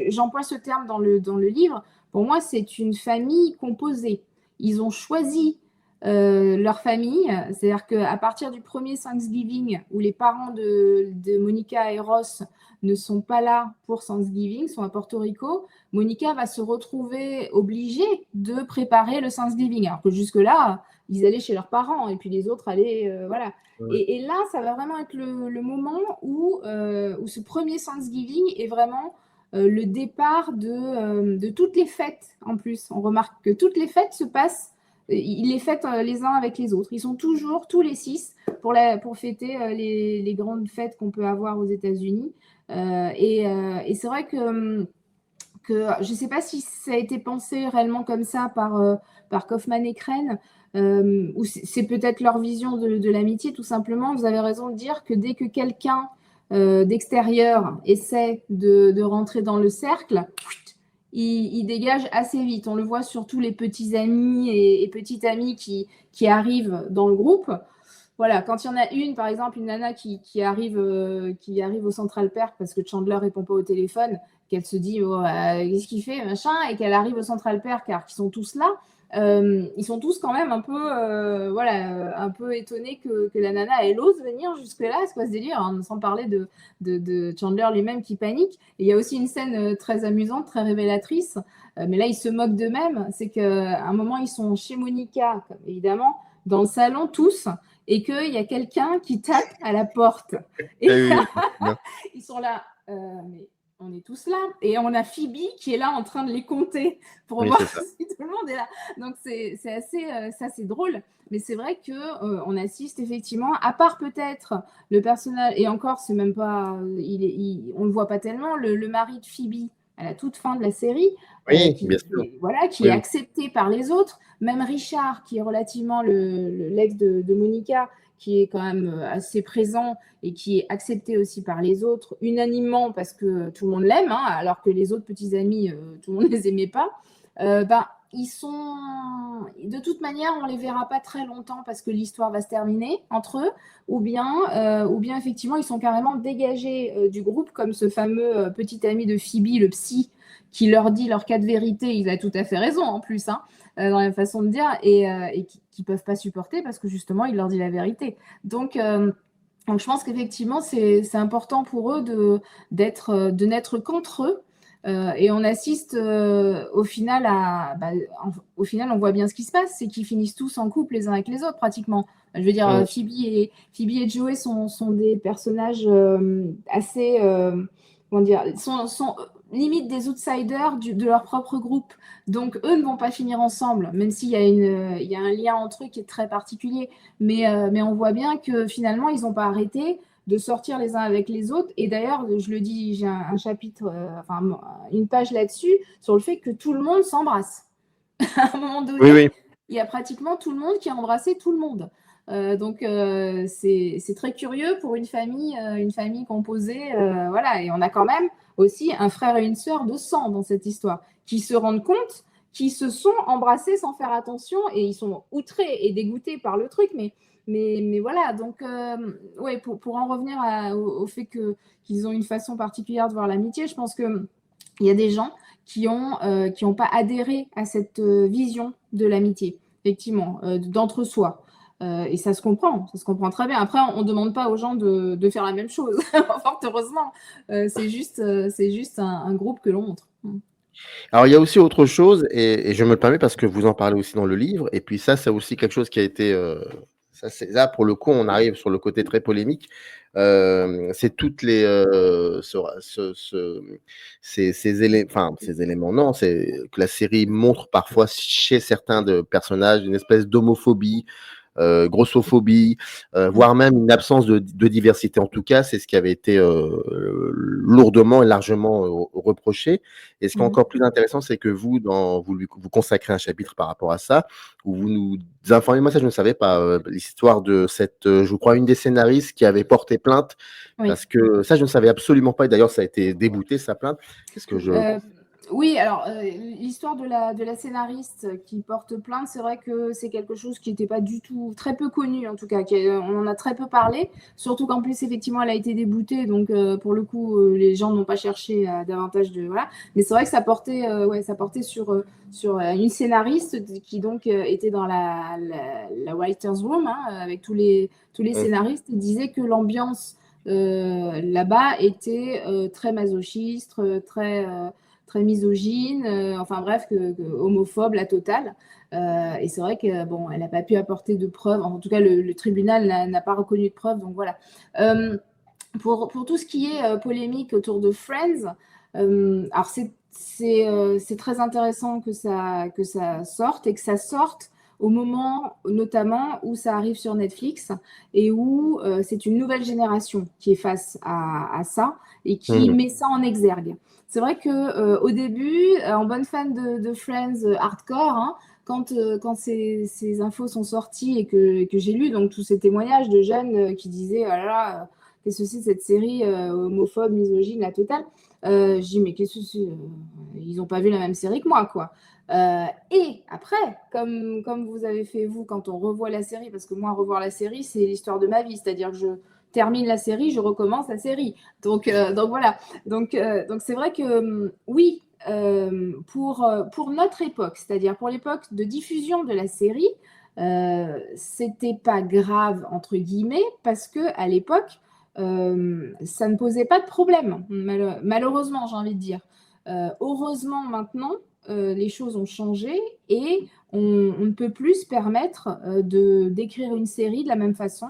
j'emploie ce terme dans le livre. Pour moi, c'est une famille composée. Ils ont choisi leur famille, c'est-à-dire qu'à partir du premier Thanksgiving, où les parents de Monica et Ross ne sont pas là pour Thanksgiving, sont à Porto Rico, Monica va se retrouver obligée de préparer le Thanksgiving, alors que jusque-là, ils allaient chez leurs parents et puis les autres allaient, voilà. Et là, ça va vraiment être le moment où ce premier Thanksgiving est vraiment le départ de toutes les fêtes en plus. On remarque que toutes les fêtes se passent, ils les fêtent les uns avec les autres. Ils sont toujours, tous les 6, pour fêter les grandes fêtes qu'on peut avoir aux États-Unis. Et c'est vrai que je ne sais pas si ça a été pensé réellement comme ça par Kaufman et Crane, ou c'est peut-être leur vision de l'amitié, tout simplement. Vous avez raison de dire que dès que quelqu'un d'extérieur essaie de rentrer dans le cercle, il dégage assez vite. On le voit sur tous les petits amis et petites amies qui arrivent dans le groupe. Voilà, quand il y en a une, par exemple, une nana qui arrive au Central Perk parce que Chandler répond pas au téléphone, qu'elle se dit oh, qu'est-ce qu'il fait, machin, et qu'elle arrive au Central Perk car ils sont tous là. Ils sont tous quand même un peu étonnés que la nana elle ose venir jusque-là, c'est quoi ce délire, hein, sans parler de Chandler lui-même qui panique. Et il y a aussi une scène très amusante, très révélatrice, mais là ils se moquent d'eux-mêmes, c'est qu'à un moment ils sont chez Monica, évidemment, dans le salon tous, et qu'il y a quelqu'un qui tape à la porte. Et ils sont là, mais on est tous là. Et on a Phoebe qui est là en train de les compter pour voir si tout le monde est là. Donc, c'est assez drôle. Mais c'est vrai qu'on assiste effectivement, à part peut-être le personnage, et encore, c'est même pas, on ne le voit pas tellement, le mari de Phoebe à la toute fin de la série, qui est accepté par les autres. Même Richard, qui est relativement l'ex de Monica, qui est quand même assez présent et qui est accepté aussi par les autres, unanimement, parce que tout le monde l'aime, hein, alors que les autres petits amis, tout le monde ne les aimait pas. Ils sont... De toute manière, on ne les verra pas très longtemps parce que l'histoire va se terminer entre eux, ou bien effectivement, ils sont carrément dégagés du groupe, comme ce fameux petit ami de Phoebe, le psy, qui leur dit leur cas de vérité. Il a tout à fait raison, en plus, hein, dans la façon de dire, et qui ne peuvent pas supporter parce que justement, il leur dit la vérité. Donc je pense qu'effectivement, c'est important pour eux de n'être qu'entre eux. Et on assiste au final on voit bien ce qui se passe, c'est qu'ils finissent tous en couple les uns avec les autres pratiquement. Je veux dire, Phoebe et Joey sont des personnages assez, comment dire, sont limite des outsiders de leur propre groupe. Donc, eux ne vont pas finir ensemble, même s'il y a un lien entre eux qui est très particulier. Mais on voit bien que finalement, ils n'ont pas arrêté de sortir les uns avec les autres. Et d'ailleurs, je le dis, j'ai un chapitre, une page là-dessus, sur le fait que tout le monde s'embrasse. À un moment donné, il y a pratiquement tout le monde qui a embrassé tout le monde. Donc c'est très curieux pour une famille composée, voilà. Et on a quand même aussi un frère et une sœur de sang dans cette histoire qui se rendent compte, qui se sont embrassés sans faire attention et ils sont outrés et dégoûtés par le truc, mais voilà. Donc ouais, pour en revenir au fait qu'ils ont une façon particulière de voir l'amitié, je pense que il y a des gens qui ont pas adhéré à cette vision de l'amitié, effectivement, d'entre-soi. Et ça se comprend très bien. Après, on ne demande pas aux gens de faire la même chose, fort heureusement. C'est juste un groupe que l'on montre. Alors, il y a aussi autre chose, et je me le permets parce que vous en parlez aussi dans le livre, et puis ça, c'est aussi quelque chose qui a été, là, pour le coup, on arrive sur le côté très polémique. C'est toutes les, ces éléments, non, c'est que la série montre parfois chez certains de personnages une espèce d'homophobie, grossophobie, voire même une absence de diversité. En tout cas, c'est ce qui avait été lourdement et largement reproché. Et ce qui est encore plus intéressant, c'est que vous consacrez un chapitre par rapport à ça, où vous nous informez. Moi, ça, je ne savais pas, l'histoire de cette, je crois, une des scénaristes qui avait porté plainte, parce que ça, je ne savais absolument pas. Et d'ailleurs, ça a été débouté, sa plainte. Parce que oui, alors l'histoire de la scénariste qui porte plainte, c'est vrai que c'est quelque chose qui n'était pas du tout, très peu connu en tout cas, on en a très peu parlé, surtout qu'en plus effectivement elle a été déboutée, donc pour le coup les gens n'ont pas cherché davantage de voilà, mais c'est vrai que ça portait sur une scénariste qui donc était dans la writers room avec tous les scénaristes et disait que l'ambiance là-bas était très masochiste, très misogyne, enfin bref, homophobe, la totale. Et c'est vrai que bon, elle n'a pas pu apporter de preuves. En tout cas, le tribunal n'a pas reconnu de preuves. Donc voilà. Pour tout ce qui est polémique autour de Friends, alors c'est très intéressant que ça sorte et que ça sorte au moment notamment où ça arrive sur Netflix et où c'est une nouvelle génération qui est face à ça et qui met ça en exergue. C'est vrai que au début, en bonne fan de Friends hardcore, quand ces infos sont sorties et que j'ai lu donc tous ces témoignages de jeunes qui disaient ah là là, qu'est-ce que c'est cette série homophobe, misogyne, la totale. Je dis mais qu'est-ce que c'est ils n'ont pas vu la même série que moi quoi. Et après, comme vous avez fait vous quand on revoit la série, parce que moi revoir la série c'est l'histoire de ma vie, c'est-à-dire que je termine la série, je recommence la série. Donc voilà. Donc c'est vrai que oui, pour notre époque, c'est-à-dire pour l'époque de diffusion de la série, c'était pas grave entre guillemets parce que à l'époque ça ne posait pas de problème. Malheureusement, j'ai envie de dire. Heureusement maintenant, les choses ont changé et on ne peut plus se permettre d'écrire une série de la même façon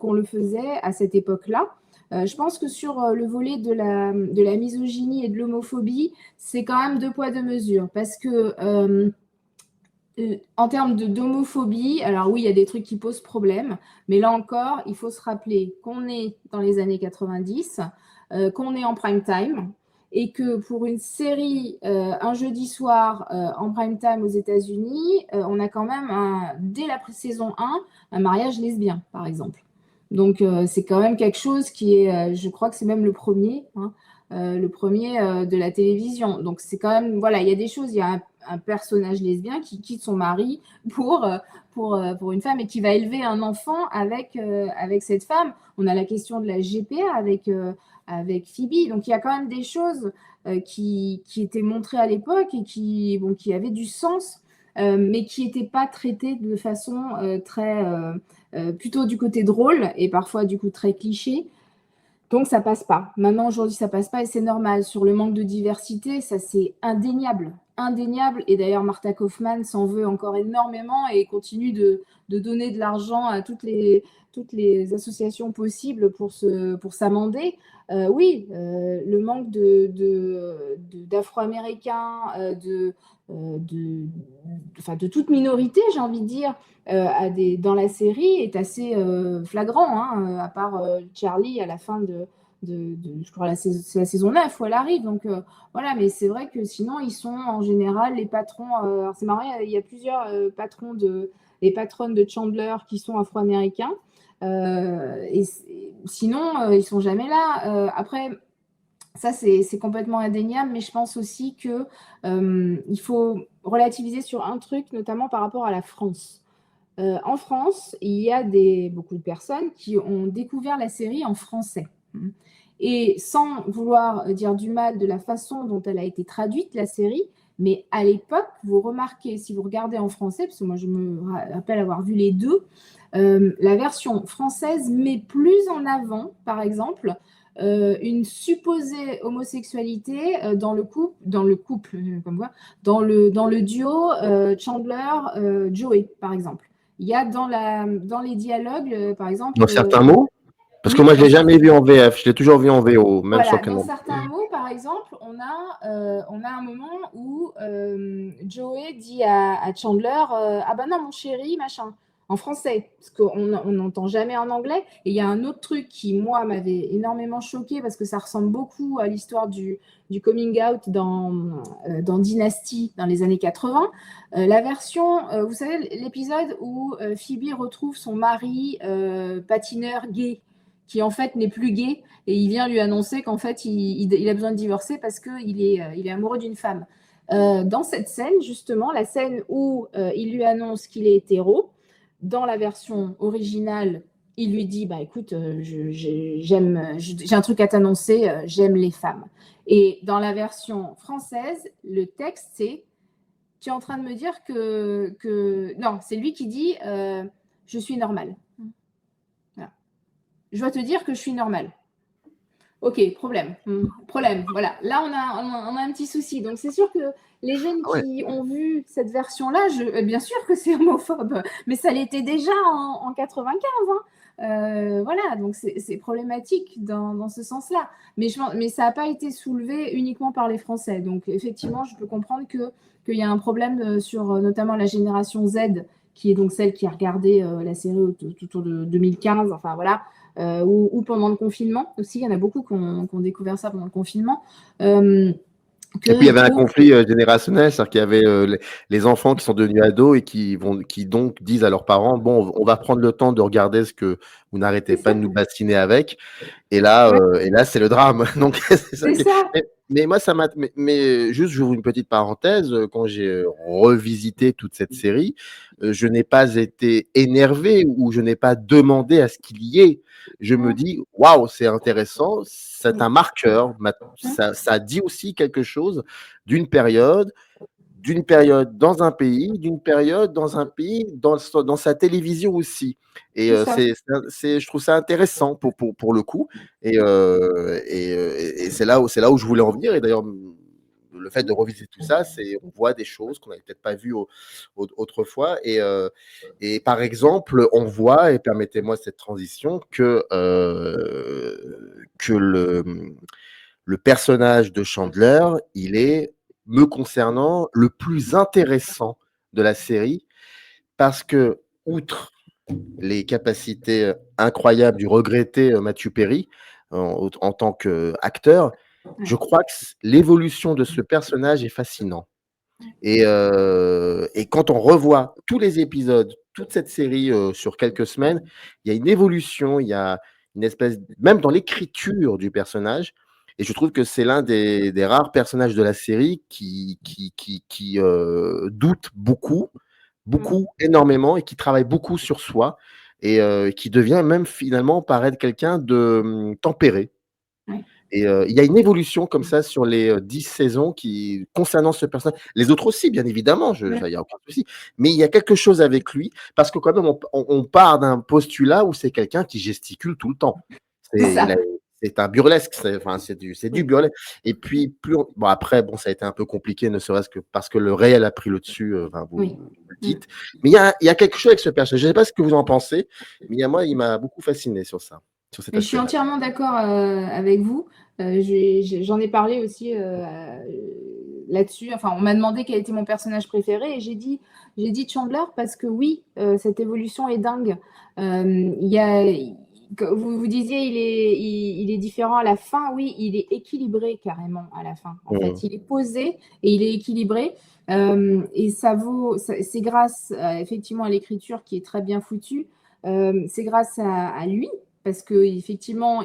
qu'on le faisait à cette époque-là. Je pense que sur le volet de la misogynie et de l'homophobie, c'est quand même deux poids, deux mesures. Parce que en termes d'homophobie, alors oui, il y a des trucs qui posent problème, mais là encore, il faut se rappeler qu'on est dans les années 90, qu'on est en prime time, et que pour une série un jeudi soir en prime time aux États-Unis, on a quand même, dès la saison 1, un mariage lesbien, par exemple. Donc, c'est quand même quelque chose qui est, je crois que c'est même le premier de la télévision. Donc, c'est quand même, voilà, il y a des choses, il y a un personnage lesbien qui quitte son mari pour une femme et qui va élever un enfant avec cette femme. On a la question de la GPA avec Phoebe. Donc, il y a quand même des choses qui étaient montrées à l'époque et qui avaient du sens, mais qui n'étaient pas traitées de façon plutôt du côté drôle et parfois du coup très cliché. Donc ça passe pas. Maintenant aujourd'hui ça passe pas et c'est normal. Sur le manque de diversité, ça c'est indéniable, indéniable. Et d'ailleurs Martha Kaufman s'en veut encore énormément et continue de donner de l'argent à toutes les associations possibles pour s'amender. Oui, le manque d'Afro-Américains, de toute minorité, j'ai envie de dire, dans la série est assez flagrant, à part Charlie à la fin je crois c'est la saison 9 où elle arrive. Donc voilà, mais c'est vrai que sinon ils sont en général les patrons. Alors c'est marrant, il y a plusieurs patrons les patronnes de Chandler qui sont afro-américains. Et sinon, ils sont jamais là. Après, ça, c'est complètement indéniable, mais je pense aussi que il faut relativiser sur un truc, notamment par rapport à la France. En France, il y a beaucoup de personnes qui ont découvert la série en français. Et sans vouloir dire du mal de la façon dont elle a été traduite, la série, mais à l'époque, vous remarquez, si vous regardez en français, parce que moi je me rappelle avoir vu les deux, la version française met plus en avant, par exemple, une supposée homosexualité dans le couple, dans le duo Chandler-Joey, par exemple. Il y a dans les dialogues, par exemple. Dans certains mots? Parce que Oui, moi, je l'ai jamais vu en VF, je l'ai toujours vu en VO, même sur voilà, dans Canal. certains mots, par exemple, on a un moment où Joey dit à Chandler ah ben non, mon chéri, machin, en français, parce qu'on n'entend jamais en anglais. Et il y a un autre truc qui, moi, m'avait énormément choqué parce que ça ressemble beaucoup à l'histoire du coming out dans Dynasty dans les années 80. La version, vous savez, l'épisode où Phoebe retrouve son mari patineur gay, qui en fait n'est plus gay, et il vient lui annoncer qu'en fait, il a besoin de divorcer parce qu'il est amoureux d'une femme. Dans cette scène, justement, la scène où il lui annonce qu'il est hétéro, dans la version originale, il lui dit bah écoute, j'ai un truc à t'annoncer, j'aime les femmes. Et dans la version française, le texte c'est tu es en train de me dire que... Non, c'est lui qui dit je suis normal. Voilà. Je dois te dire que je suis normal. Ok, problème. Voilà. Là, on a un petit souci. Donc, c'est sûr que les jeunes qui ont vu cette version-là, bien sûr que c'est homophobe, mais ça l'était déjà en 95. Voilà, donc c'est problématique dans ce sens-là. Mais ça n'a pas été soulevé uniquement par les Français. Donc, effectivement, je peux comprendre qu'il y a un problème sur notamment la génération Z, qui est donc celle qui a regardé la série autour de 2015. Enfin, voilà. Ou pendant le confinement aussi. Il y en a beaucoup qui ont découvert ça pendant le confinement. Et puis il y avait un conflit générationnel, c'est-à-dire qu'il y avait les enfants qui sont devenus ados et qui donc disent à leurs parents bon, on va prendre le temps de regarder ce que vous n'arrêtez pas de nous bassiner avec. Et là, c'est le drame. Donc c'est ça. Mais moi, ça m'a. Mais juste, j'ouvre une petite parenthèse. Quand j'ai revisité toute cette série, je n'ai pas été énervé ou je n'ai pas demandé à ce qu'il y ait. Je me dis, waouh, c'est intéressant. C'est un marqueur. Ça dit aussi quelque chose d'une période dans un pays, d'une période dans un pays, dans sa télévision aussi. Et je trouve ça intéressant pour le coup. Et c'est là où je voulais en venir. Et d'ailleurs, le fait de revisiter tout ça, on voit des choses qu'on n'avait peut-être pas vues autrefois. Et par exemple, on voit, et permettez-moi cette transition, que le personnage de Chandler, il est, me concernant, le plus intéressant de la série, parce que, outre les capacités incroyables du regretté Matthew Perry en tant qu'acteur, je crois que l'évolution de ce personnage est fascinante. Et quand on revoit tous les épisodes, toute cette série sur quelques semaines, il y a une évolution, il y a une espèce, même dans l'écriture du personnage. Et je trouve que c'est l'un des rares personnages de la série qui doute beaucoup, énormément, et qui travaille beaucoup sur soi, et qui devient même finalement paraître quelqu'un de tempéré. Et il y a une évolution comme ça sur les 10 saisons concernant ce personnage. Les autres aussi, bien évidemment, il n'y a aucun souci. Mais il y a quelque chose avec lui, parce que quand même, on part d'un postulat où c'est quelqu'un qui gesticule tout le temps. C'est un burlesque, c'est du burlesque. Et puis, après, ça a été un peu compliqué, ne serait-ce que parce que le réel a pris le dessus, vous le dites. Mais il y a quelque chose avec ce personnage. Je ne sais pas ce que vous en pensez, mais moi, il m'a beaucoup fasciné sur ça. Je suis entièrement d'accord avec vous. J'en ai parlé aussi là-dessus. Enfin, on m'a demandé quel était mon personnage préféré et j'ai dit Chandler parce que oui, cette évolution est dingue. Il y vous disiez, il est différent à la fin. Oui, il est équilibré carrément à la fin. En fait, il est posé et il est équilibré. Et c'est grâce effectivement à l'écriture qui est très bien foutue. C'est grâce à lui parce que effectivement,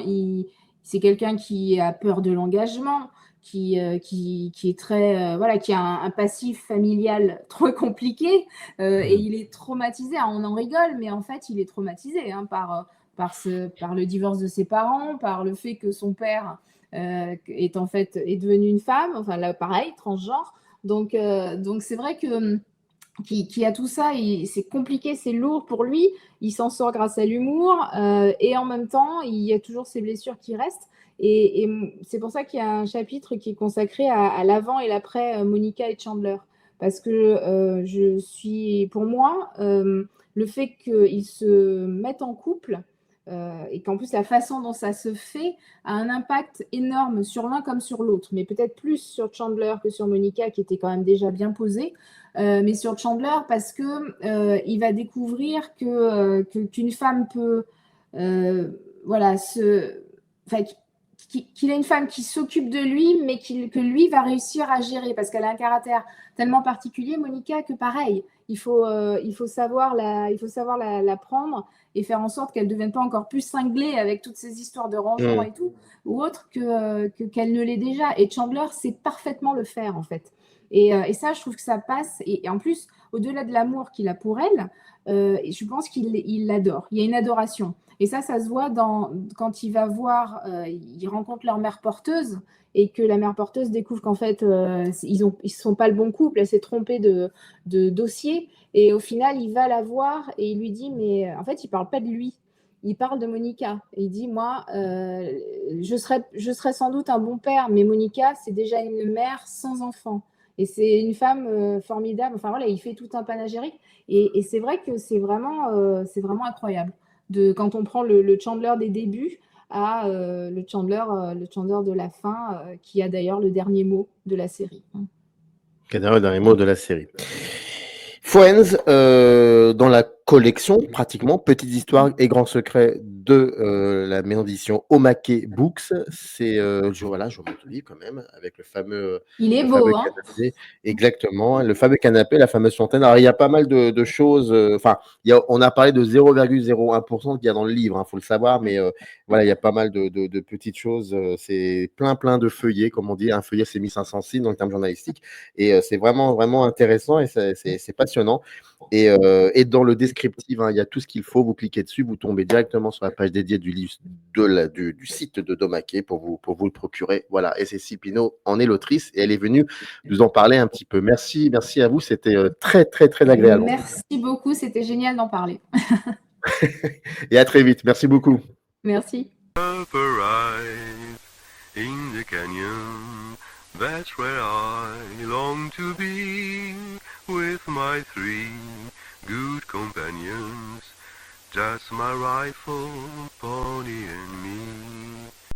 c'est quelqu'un qui a peur de l'engagement, qui est très voilà, qui a un passif familial trop compliqué et il est traumatisé. Alors, on en rigole, mais en fait, il est traumatisé par le divorce de ses parents, par le fait que son père est devenu une femme. Enfin là, pareil, transgenre. Donc c'est vrai que qui a tout ça, c'est compliqué, c'est lourd pour lui. Il s'en sort grâce à l'humour et en même temps, il y a toujours ces blessures qui restent. Et c'est pour ça qu'il y a un chapitre qui est consacré à l'avant et l'après Monica et Chandler. Parce que pour moi, le fait qu'ils se mettent en couple et qu'en plus la façon dont ça se fait a un impact énorme sur l'un comme sur l'autre, mais peut-être plus sur Chandler que sur Monica qui était quand même déjà bien posée. Mais sur Chandler parce que il va découvrir qu'une femme peut voilà qu'il a une femme qui s'occupe de lui mais que lui va réussir à gérer parce qu'elle a un caractère tellement particulier, Monica, que pareil, il faut savoir la prendre et faire en sorte qu'elle ne devienne pas encore plus cinglée avec toutes ces histoires de rangement et tout, ou autre qu'elle ne l'est déjà. Et Chandler sait parfaitement le faire, en fait. Et ça, je trouve que ça passe. Et en plus, au-delà de l'amour qu'il a pour elle, je pense qu'il l'adore. Il y a une adoration. Et ça se voit quand il va voir, il rencontre leur mère porteuse et que la mère porteuse découvre qu'en fait, ils ne sont pas le bon couple, elle s'est trompée de dossier. Et au final, il va la voir et il lui dit, mais en fait, il ne parle pas de lui. Il parle de Monica. Et il dit, moi, je serais sans doute un bon père, mais Monica, c'est déjà une mère sans enfant. Et c'est une femme formidable. Enfin voilà, il fait tout un panégyrique. Et c'est vrai que c'est vraiment incroyable. Quand on prend le Chandler des débuts à le Chandler de la fin, qui a d'ailleurs le dernier mot de la série. Qui est d'ailleurs le dernier mot de la série. Friends, dans la collection, pratiquement, Petites histoires et grands secrets de la maison d'édition Omake Books. C'est, je remonte le livre quand même, avec le fameux Il est beau, hein. canapé. Exactement, le fameux canapé, la fameuse fontaine. Alors, il y a pas mal de choses. Enfin, on a parlé de 0,01% qu'il y a dans le livre, il faut le savoir, mais voilà, il y a pas mal de petites choses. C'est plein de feuillets, comme on dit. Un feuillet, c'est 1500 signes dans le terme journalistique. Et c'est vraiment intéressant et c'est passionnant. Et dans le descriptif, il y a tout ce qu'il faut. Vous cliquez dessus, vous tombez directement sur la page dédiée du livre du site de Domaquet pour vous le procurer. Voilà, et Cécile Pinault en est l'autrice et elle est venue nous en parler un petit peu. Merci à vous, c'était très agréable. Merci beaucoup, c'était génial d'en parler. Et à très vite, merci beaucoup. Merci. In the canyon, that's where I long to be, with my 3 good companions, just my rifle, pony and me.